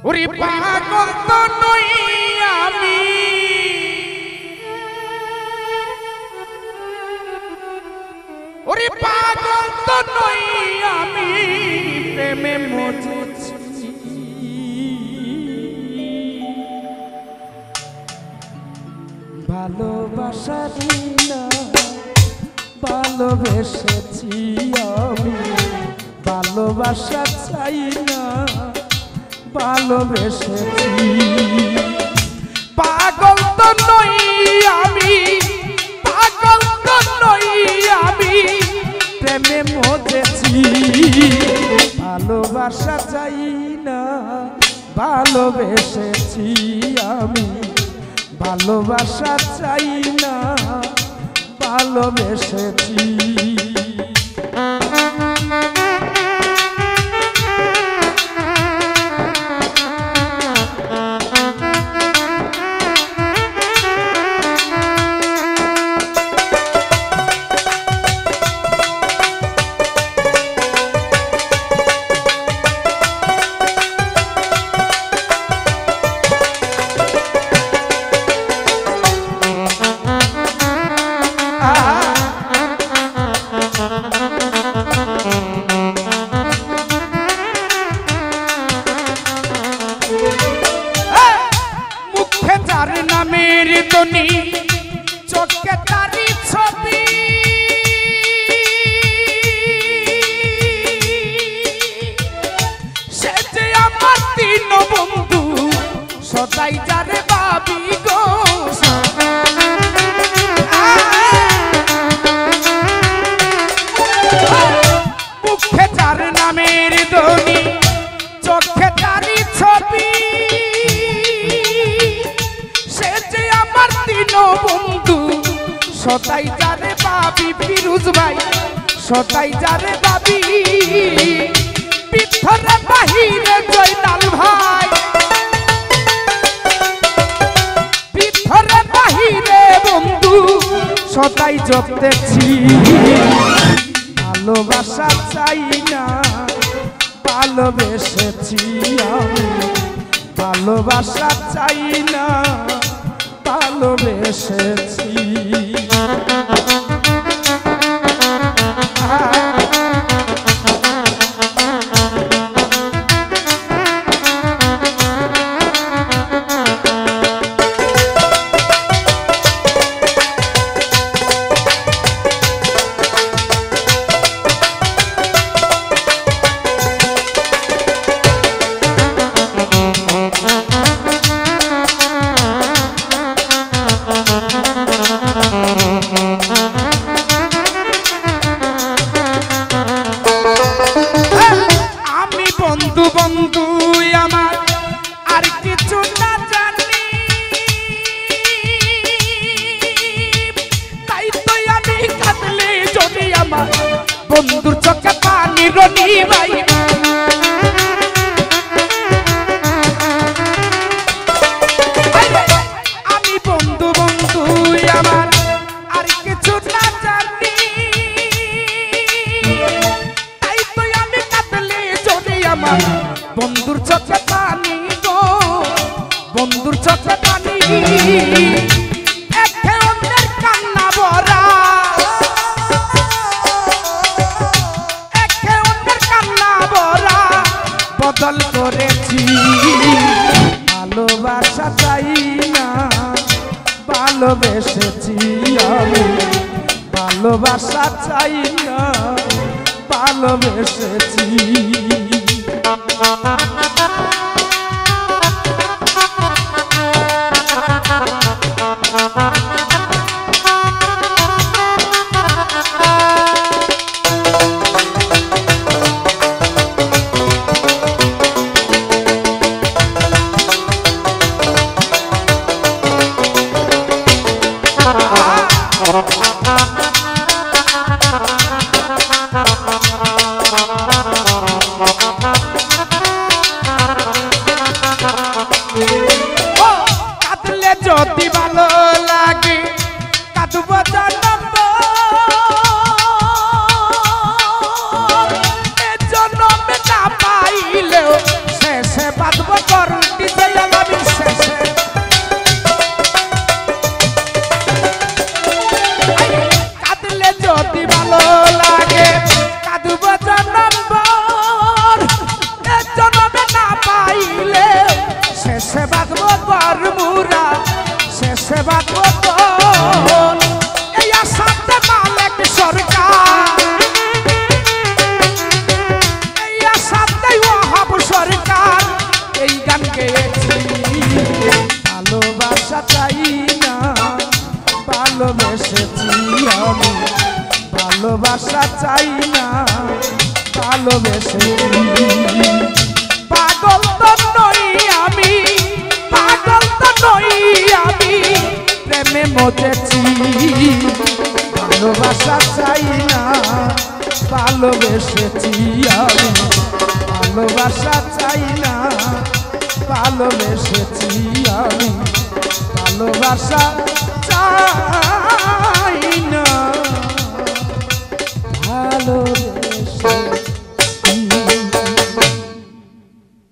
ওরে পাগল তো নই আমি, ওরে পাগল তো নই আমি, প্রেমে মজেছি ভালোবাসা দিনা ভালোবেসেছি আমি, ভালোবাসা চাই না ভালোবেসেছি। পাগল তো নই আমি, পাগল তো নই আমি, প্রেমে মজেছি ভালোবাসা চাই না ভালোবেসেছি আমি, ভালোবাসা চাই না ভালোবেসেছি। নামের ধ্বনি চোখে তারি ছবি, সে যে আমার তিন বন্ধু সদাই যারে ভাবি গো। মুখে যার নামের ধ্বনি চোখে তারি ছবি, বন্ধু সদাই যারে ভাবি ফিরুজ ভাই, সদাই যারে ভাবি ভিতরে বাহিরে জয়নাল ভাই, ভিতরে বাহিরে বন্ধু সদাই জপতেছি ভালোবাসা চাই না ভালোবেসেছি আমি, ভালোবাসা চাই না ভালোবেসেছি। বন্ধু বন্ধু আমার আর কিছু না জানি, তাই তো আমি কাঁদলে যদি আমার বন্ধুর চোখে পানি রনি ভাই। আমি বন্ধু বন্ধু আমার আর কিছু না জানি, তাই তো আমি কাঁদলে যদি আমার বন্ধুর চোখে পানি গো, বন্ধুর চোখে পানি একে অন্যের কান্না ভরা, একে অন্যের কান্না ভরা বদল করেছি ভালোবাসা চাই না ভালোবেসেছি আমি, ভালোবাসা চাই না ভালোবেসেছি। ভালোবাসা চাই না ভালোবেসে পাগল তো নই আমি পাগল তো নই আমি প্রেমে মজেছি ভালোবাসা চাই না ভালোবেসেছি আমি ভালোবাসা চাই না ভালোবেসেছি আমি ভালোবাসা চাই